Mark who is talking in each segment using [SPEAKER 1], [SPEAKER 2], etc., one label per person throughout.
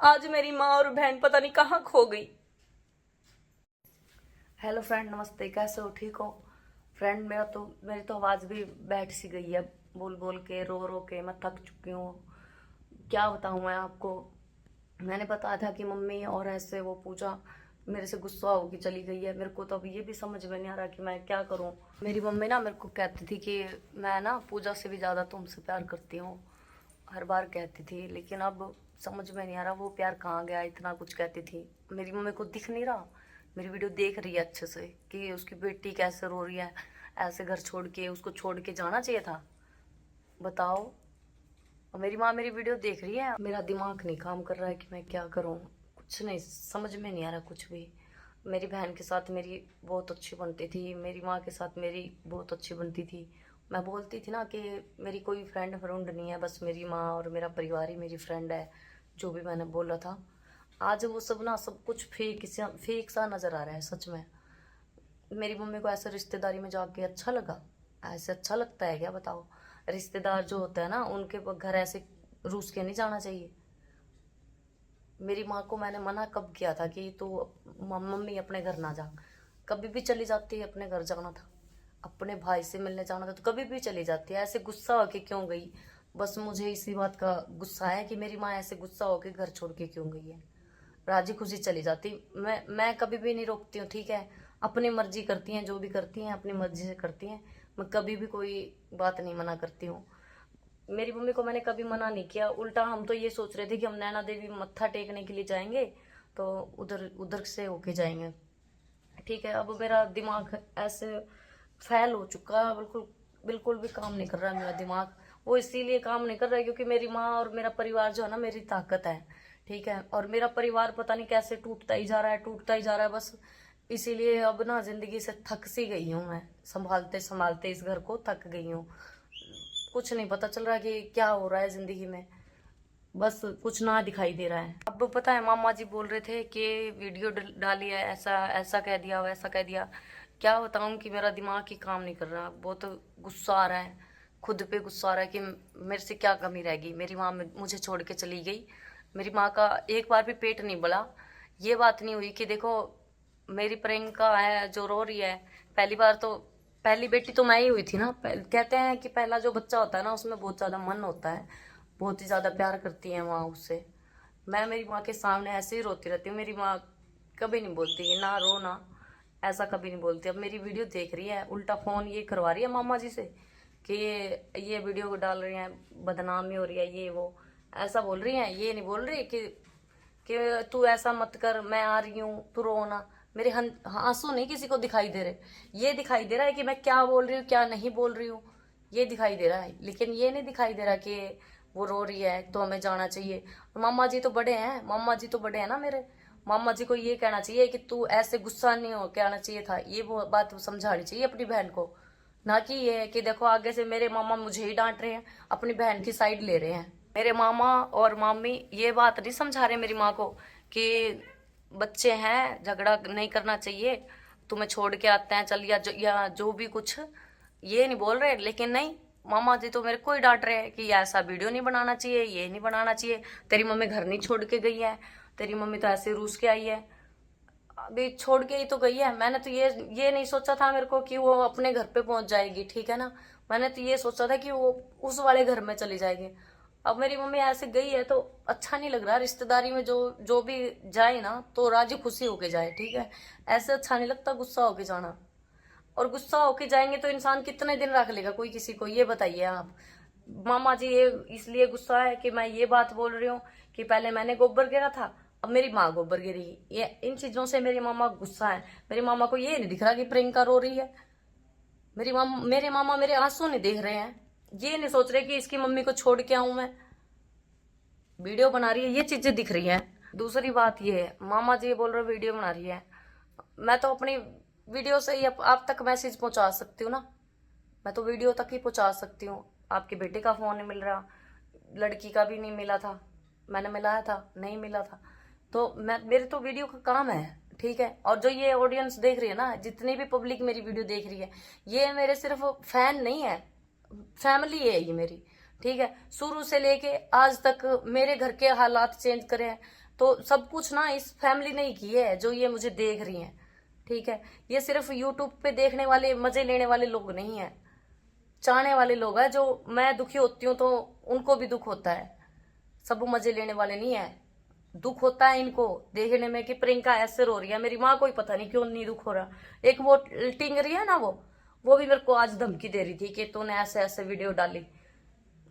[SPEAKER 1] आज मेरी माँ और बहन पता नहीं कहाँ खो गई।
[SPEAKER 2] हेलो फ्रेंड, नमस्ते। कैसे हो? ठीक हो? फ्रेंड, मेरी तो आवाज़ भी बैठ सी गई है। बोल बोल के, रो रो के मैं थक चुकी हूँ। क्या बताऊँ मैं आपको। मैंने बताया था कि मम्मी और ऐसे वो पूजा मेरे से गुस्सा होगी चली गई है। मेरे को तो अब ये भी समझ में नहीं आ रहा कि मैं क्या करूँ। मेरी मम्मी ना मेरे को कहती थी कि मैं ना पूजा से भी ज़्यादा तुमसे प्यार करती हूँ, हर बार कहती थी। लेकिन अब समझ में नहीं आ रहा वो प्यार कहाँ गया। इतना कुछ कहती थी, मेरी मम्मी को दिख नहीं रहा। मेरी वीडियो देख रही है अच्छे से कि उसकी बेटी कैसे रो रही है। ऐसे घर छोड़ के उसको छोड़ के जाना चाहिए था, बताओ। और मेरी माँ मेरी वीडियो देख रही है। मेरा दिमाग नहीं काम कर रहा है कि मैं क्या करूँ। कुछ नहीं समझ में नहीं आ रहा कुछ भी। मेरी बहन के साथ मेरी बहुत अच्छी बनती थी, मेरी माँ के साथ मेरी बहुत अच्छी बनती थी। मैं बोलती थी ना कि मेरी कोई फ्रेंड फ्रेंड नहीं है, बस मेरी माँ और मेरा परिवार ही मेरी फ्रेंड है। जो भी मैंने बोला था, आज वो सब ना सब कुछ फेक सा नज़र आ रहा है सच में। मेरी मम्मी को ऐसे रिश्तेदारी में जाके अच्छा लगा? ऐसे अच्छा लगता है क्या, बताओ। रिश्तेदार जो होता है ना, उनके घर ऐसे रूस के नहीं जाना चाहिए। मेरी माँ को मैंने मना कब किया था कि तू मम्मी अपने घर ना जा। कभी भी चली जाती है, अपने घर जाना था, अपने भाई से मिलने जाना था तो कभी भी चली जाती है। ऐसे गुस्सा होके क्यों गई? बस मुझे इसी बात का गुस्सा है कि मेरी माँ ऐसे गुस्सा होके घर छोड़ के क्यों गई है। राजी खुशी चली जाती। मैं कभी भी नहीं रोकती हूँ, ठीक है। अपनी मर्जी करती हैं, जो भी करती हैं अपनी मर्जी से करती हैं। मैं कभी भी कोई बात नहीं मना करती हूँ। मेरी मम्मी को मैंने कभी मना नहीं किया। उल्टा हम तो ये सोच रहे थे कि हम नैना देवी मत्था टेकने के लिए जाएंगे, तो उधर उधर से होके जाएंगे, ठीक है। अब मेरा दिमाग ऐसे फैल हो चुका है, बिल्कुल बिल्कुल भी काम नहीं कर रहा है मेरा दिमाग। वो इसीलिए काम नहीं कर रहा है क्योंकि मेरी माँ और मेरा परिवार जो है ना, मेरी ताकत है, ठीक है। और मेरा परिवार पता नहीं कैसे टूटता ही जा रहा है, टूटता ही जा रहा है बस। इसीलिए अब ना जिंदगी से थक सी गई हूँ मैं। संभालते संभालते इस घर को थक गई हूँ। कुछ नहीं पता चल रहा कि क्या हो रहा है जिंदगी में। बस कुछ ना दिखाई दे रहा है। अब पता है, मामा जी बोल रहे थे कि वीडियो डाली है, ऐसा ऐसा कह दिया, वैसा कह दिया। क्या बताऊं कि मेरा दिमाग ही काम नहीं कर रहा। बहुत गुस्सा आ रहा है, खुद पे गुस्सा आ रहा है कि मेरे से क्या कमी रह गई। मेरी माँ मुझे छोड़ के चली गई। मेरी माँ का एक बार भी पेट नहीं भला। ये बात नहीं हुई कि देखो, मेरी प्रियंका है जो रो रही है। पहली बार तो पहली बेटी तो मैं ही हुई थी ना। कहते हैं कि पहला जो बच्चा होता है ना, उसमें बहुत ज्यादा मन होता है, बहुत ही ज्यादा प्यार करती है माँ उससे। मैं मेरी माँ के सामने ऐसे ही रोती रहती हूँ। मेरी माँ कभी नहीं बोलती कि ना रो ना, ऐसा कभी नहीं बोलती। अब मेरी वीडियो देख रही है, उल्टा फोन ये करवा रही है मामा जी से कि ये वीडियो डाल रही है, बदनामी हो रही है, ये वो ऐसा बोल रही है। ये नहीं बोल रही कि तू ऐसा मत कर, मैं आ रही हूँ, तू रो ना। मेरे आंसू नहीं किसी को दिखाई दे रहे। ये दिखाई दे रहा है कि मैं क्या बोल रही हूँ क्या नहीं बोल रही हूँ, ये दिखाई दे रहा है। लेकिन ये नहीं दिखाई दे रहा कि वो रो रही है तो हमें जाना चाहिए। मामा जी तो बड़े हैं, मामा जी तो बड़े हैं ना मेरे। मामा जी को ये कहना चाहिए कि तू ऐसे गुस्सा नहीं हो के आना चाहिए था। ये वो बात समझानी चाहिए अपनी बहन को। ना कि ये है कि देखो आगे से मेरे मामा मुझे ही डांट रहे हैं, अपनी बहन की साइड ले रहे हैं। मेरे मामा और मामी ये बात नहीं समझा रहे मेरी माँ को कि बच्चे हैं, झगड़ा नहीं करना चाहिए, तुम्हें छोड़ के आते हैं चल, या जो भी कुछ, ये नहीं बोल रहे। लेकिन नहीं, मामा जी तो मेरे को ही डांट रहे हैं कि ऐसा वीडियो नहीं बनाना चाहिए, ये नहीं बनाना चाहिए, तेरी मम्मी घर नहीं छोड़ के गई है, तेरी मम्मी तो ऐसे रूस के आई है। अभी छोड़ के ही तो गई है। मैंने तो ये नहीं सोचा था मेरे को कि वो अपने घर पे पहुंच जाएगी, ठीक है ना। मैंने तो ये सोचा था कि वो उस वाले घर में चली जाएगी। अब मेरी मम्मी ऐसे गई है तो अच्छा नहीं लग रहा। रिश्तेदारी में जो जो भी जाए ना तो राजी खुशी होके जाए, ठीक है। ऐसे अच्छा नहीं लगता गुस्सा होके जाना। और गुस्सा होके जाएंगे तो इंसान कितने दिन रख लेगा कोई किसी को, ये बताइए आप। मामा जी ये इसलिए गुस्सा है कि मैं ये बात बोल रही हूँ कि पहले मैंने गोबर गिरा था, अब मेरी माँ गोबर गिरी। ये इन चीजों से मेरी मामा गुस्सा है। मेरी मामा को ये नहीं दिख रहा कि प्रियंका रो रही है। मेरे मामा मेरे आंसू नहीं देख रहे हैं। ये नहीं सोच रहे कि इसकी मम्मी को छोड़ के आऊं मैं, वीडियो बना रही है, ये चीजें दिख रही हैं। दूसरी बात ये है, मामा जी बोल रहे वीडियो बना रही है। मैं तो अपनी वीडियो से ही आप तक मैसेज पहुंचा सकती हूँ ना। मैं तो वीडियो तक ही पहुंचा सकती हूँ। आपके बेटे का फोन नहीं मिल रहा, लड़की का भी नहीं मिला था, मैंने मिलाया था नहीं मिला था। तो मैं मेरे तो वीडियो का काम है, ठीक है। और जो ये ऑडियंस देख रही है ना, जितनी भी पब्लिक मेरी वीडियो देख रही है, ये मेरे सिर्फ फैन नहीं है, फैमिली है ये मेरी, ठीक है। शुरू से लेके आज तक मेरे घर के हालात चेंज करे हैं तो सब कुछ ना इस फैमिली ने ही की है जो ये मुझे देख रही हैं, ठीक है। ये सिर्फ यूट्यूब पे देखने वाले, मजे लेने वाले लोग नहीं है, चाहने वाले लोग हैं। जो मैं दुखी होती हूँ तो उनको भी दुख होता है, सब मजे लेने वाले नहीं है। दुख होता है इनको देखने में कि प्रियंका ऐसे रो रही है, मेरी माँ को ही पता नहीं क्यों नहीं दुख हो रहा। एक वो टिंग रही है ना, वो भी मेरे को आज धमकी दे रही थी कि तूने ऐसे ऐसे वीडियो डाली।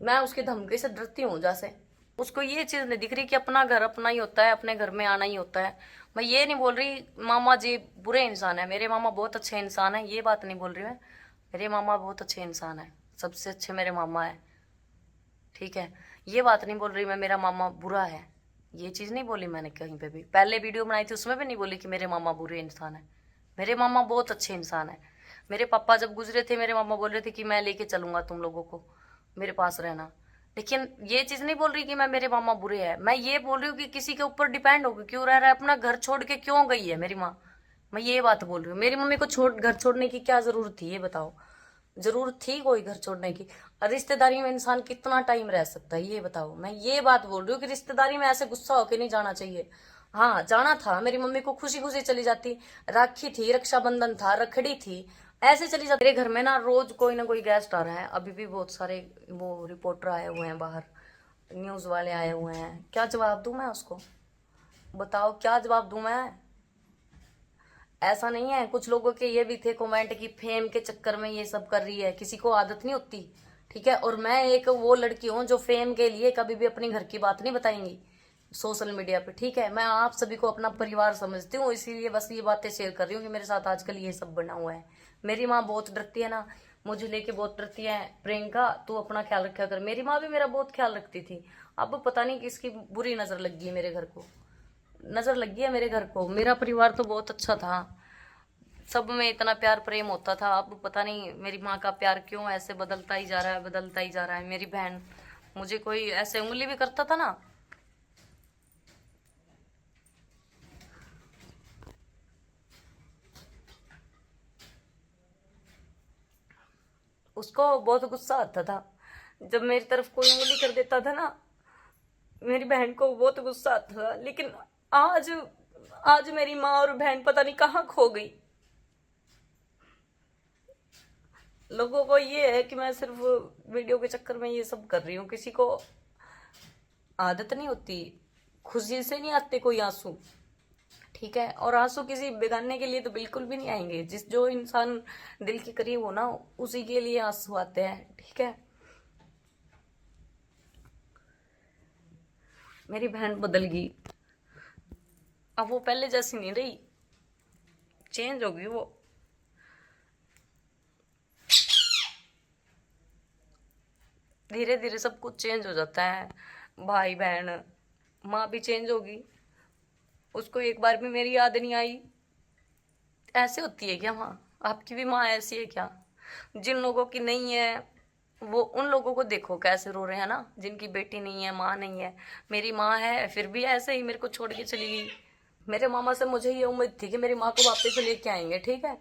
[SPEAKER 2] मैं उसकी धमकी से डरती हूँ, जैसे उसको ये चीज नहीं दिख रही कि अपना घर अपना ही होता है, अपने घर में आना ही होता है। मैं ये नहीं बोल रही मामा जी बुरे इंसान है, मेरे मामा बहुत अच्छे इंसान है, ये बात नहीं बोल रही मैं। मेरे मामा बहुत अच्छे इंसान है, सबसे अच्छे मेरे मामा है, ठीक है। ये बात नहीं बोल रही मैं मेरा मामा बुरा है, ये चीज नहीं बोली मैंने कहीं पे भी। पहले वीडियो बनाई थी उसमें भी नहीं बोली कि मेरे मामा बुरे इंसान है, मेरे मामा बहुत अच्छे इंसान है। मेरे पापा जब गुजरे थे मेरे मामा बोल रहे थे कि मैं लेके चलूंगा तुम लोगों को, मेरे पास रहना। लेकिन ये चीज नहीं बोल रही कि मैं मेरे मामा बुरे हैं, मैं ये बोल रही हूँ कि किसी के ऊपर डिपेंड होकर क्यों रह रहा है, अपना घर छोड़ के क्यों गई है मेरी माँ। मैं ये बात बोल रही हूँ, मेरी मम्मी को घर छोड़ने की क्या जरूरत थी, ये बताओ। जरूरत थी कोई घर छोड़ने की? रिश्तेदारी में इंसान कितना टाइम रह सकता है, ये बताओ। मैं ये बात बोल रही हूँ कि रिश्तेदारी में ऐसे गुस्सा होके नहीं जाना चाहिए। हाँ जाना था, मेरी मम्मी को खुशी खुशी चली जाती, राखी थी, रक्षाबंधन था, रखड़ी थी, ऐसे चली जाती। मेरे घर में ना रोज कोई ना कोई गेस्ट आ रहा है, अभी भी बहुत सारे वो रिपोर्टर आए हुए हैं बाहर, न्यूज वाले आए हुए हैं। क्या जवाब दूं मैं उसको, बताओ क्या जवाब दूं मैं? ऐसा नहीं है, कुछ लोगों के ये भी थे कमेंट की फेम के चक्कर में ये सब कर रही है, किसी को आदत नहीं होती, ठीक है। और मैं एक वो लड़की हूँ जो फेम के लिए कभी भी अपनी घर की बात नहीं बताएंगी सोशल मीडिया पे, ठीक है। मैं आप सभी को अपना परिवार समझती हूँ, इसीलिए बस ये बातें शेयर कर रही हूँ कि मेरे साथ आजकल ये सब बना हुआ है। मेरी माँ बहुत डरती है ना, मुझे लेके बहुत डरती है, प्रियंका तू अपना ख्याल रखा कर। मेरी माँ भी मेरा बहुत ख्याल रखती थी, अब पता नहीं किसकी बुरी नजर लग गई मेरे घर को, नजर लग गई है मेरे घर को। मेरा परिवार तो बहुत अच्छा था, सब में इतना प्यार प्रेम होता था, अब पता नहीं मेरी माँ का प्यार क्यों ऐसे बदलता ही जा रहा है, बदलता ही जा रहा है। मेरी बहन मुझे कोई ऐसे उंगली भी करता था ना, उसको बहुत गुस्सा आता था जब मेरी तरफ कोई उंगली कर देता था ना, मेरी बहन को बहुत गुस्सा आता था। लेकिन आज आज मेरी माँ और बहन पता नहीं कहाँ खो गई। लोगों को ये है कि मैं सिर्फ वीडियो के चक्कर में ये सब कर रही हूँ, किसी को आदत नहीं होती, खुशी से नहीं आते कोई आंसू, ठीक है। और आंसू किसी बेगाने के लिए तो बिल्कुल भी नहीं आएंगे, जो इंसान दिल के करीब हो ना उसी के लिए आंसू आते हैं, ठीक है। मेरी बहन बदल गई, अब वो पहले जैसी नहीं रही, चेंज हो गई वो। धीरे धीरे सब कुछ चेंज हो जाता है, भाई बहन, माँ भी चेंज होगी, उसको एक बार भी मेरी याद नहीं आई। ऐसे होती है क्या माँ? आपकी भी माँ ऐसी है क्या? जिन लोगों की नहीं है वो उन लोगों को देखो कैसे रो रहे हैं ना, जिनकी बेटी नहीं है, माँ नहीं है। मेरी माँ है फिर भी ऐसे ही मेरे को छोड़ के चली गई। मेरे मामा से मुझे ये उम्मीद थी कि मेरी माँ को वापस लेके आएंगे, ठीक है।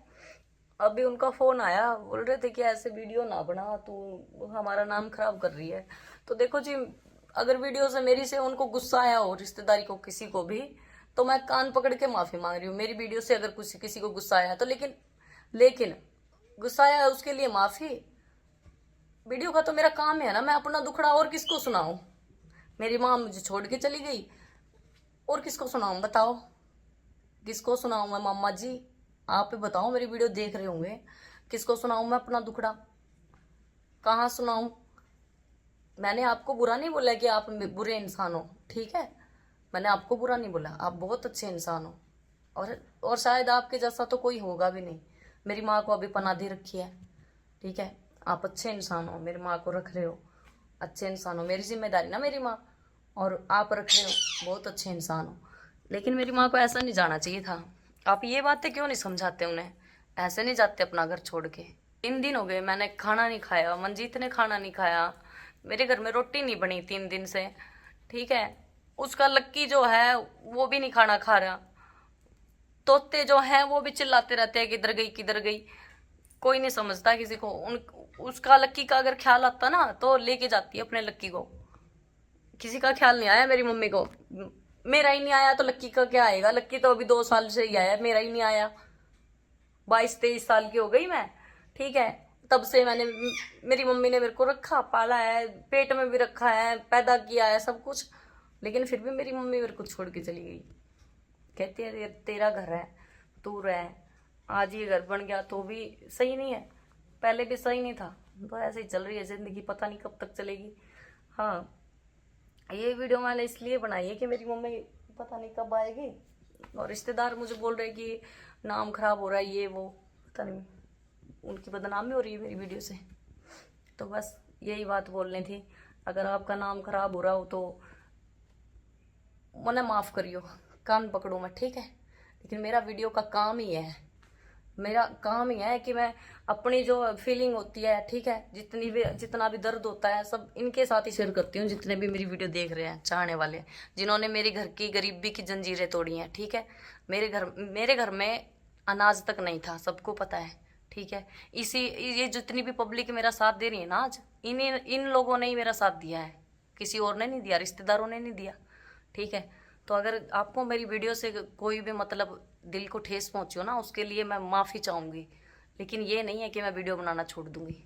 [SPEAKER 2] अभी उनका फोन आया, बोल रहे थे कि ऐसे वीडियो ना बना, तू हमारा नाम खराब कर रही है। तो देखो जी, अगर वीडियो से मेरी से उनको गुस्सा आया हो, रिश्तेदारी को किसी को भी, तो मैं कान पकड़ के माफी मांग रही हूँ। मेरी वीडियो से अगर किसी को गुस्सा आया तो, लेकिन गुस्सा आया है उसके लिए माफी। वीडियो का तो मेरा काम है ना, मैं अपना दुखड़ा और किसको सुनाऊं? मेरी माँ मुझे छोड़ के चली गई, और किसको सुनाऊं बताओ, किसको सुनाऊं मैं? मामा जी आप ही बताओ, मेरी वीडियो देख रहे होंगे, किसको सुनाऊं मैं अपना दुखड़ा, कहाँ सुनाऊं? मैंने आपको बुरा नहीं बोला कि आप बुरे इंसान हो, ठीक है। मैंने आपको बुरा नहीं बोला, आप बहुत अच्छे इंसान हो, और शायद आपके जैसा तो कोई होगा भी नहीं। मेरी माँ को अभी पनाह दे रखी है, ठीक है। आप अच्छे इंसान हो, मेरी माँ को रख रहे हो, अच्छे इंसान हो, मेरी जिम्मेदारी ना मेरी माँ, और आप रख रहे हो, बहुत अच्छे इंसान हो। लेकिन मेरी माँ को ऐसा नहीं जाना चाहिए था। आप ये बातें क्यों नहीं समझाते उन्हें? ऐसे नहीं जाते अपना घर छोड़ के। 3 दिन हो गए मैंने खाना नहीं खाया, मंजीत ने खाना नहीं खाया, मेरे घर में रोटी नहीं बनी 3 दिन से, ठीक है। उसका लक्की जो है वो भी नहीं खाना खा रहा, तोते जो हैं वो भी चिल्लाते रहते हैं किधर गई किधर गई, कोई नहीं समझता किसी को। उसका लक्की का अगर ख्याल आता ना तो लेके जाती है अपने लक्की को, किसी का ख्याल नहीं आया मेरी मम्मी को।
[SPEAKER 1] मेरा ही नहीं आया तो लक्की का क्या आएगा? लक्की तो अभी 2 साल से ही आया, मेरा ही नहीं आया। 22-23 साल की हो गई मैं, ठीक है। तब से मेरी मम्मी ने मेरे को रखा पाला है, पेट में भी रखा है, पैदा किया है, सब कुछ। लेकिन फिर भी मेरी मम्मी मेरे को छोड़ के चली गई। कहती है ये तेरा घर है, तू रह। आज ये घर बन गया तो भी सही नहीं है, पहले भी सही नहीं था। तो ऐसे ही चल रही है जिंदगी, पता नहीं कब तक चलेगी। हाँ, ये वीडियो मैंने इसलिए बनाई है कि मेरी मम्मी पता नहीं कब आएगी, और रिश्तेदार मुझे बोल रहे कि नाम खराब हो रहा है, ये वो, पता नहीं उनकी बदनामी हो रही है मेरी वीडियो से। तो बस यही बात बोलनी थी। अगर आपका नाम खराब हो रहा हो तो मने माफ करियो, कान पकड़ू मैं, ठीक है। लेकिन मेरा वीडियो का काम ही है, मेरा काम ही है कि मैं अपनी जो फीलिंग होती है, ठीक है, जितना भी दर्द होता है, सब इनके साथ ही शेयर करती हूँ। जितने भी मेरी वीडियो देख रहे हैं, चाहने वाले, जिन्होंने मेरे घर की गरीबी की जंजीरें तोड़ी हैं, ठीक है। मेरे घर में अनाज तक नहीं था, सबको पता है, ठीक है। ये जितनी भी पब्लिक मेरा साथ दे रही है ना आज, इन लोगों ने ही मेरा साथ दिया है, किसी और ने नहीं दिया, रिश्तेदारों ने नहीं दिया, ठीक है। तो अगर आपको मेरी वीडियो से कोई भी मतलब दिल को ठेस पहुंची हो ना, उसके लिए मैं माफ़ी चाहूँगी। लेकिन ये नहीं है कि मैं वीडियो बनाना छोड़ दूँगी।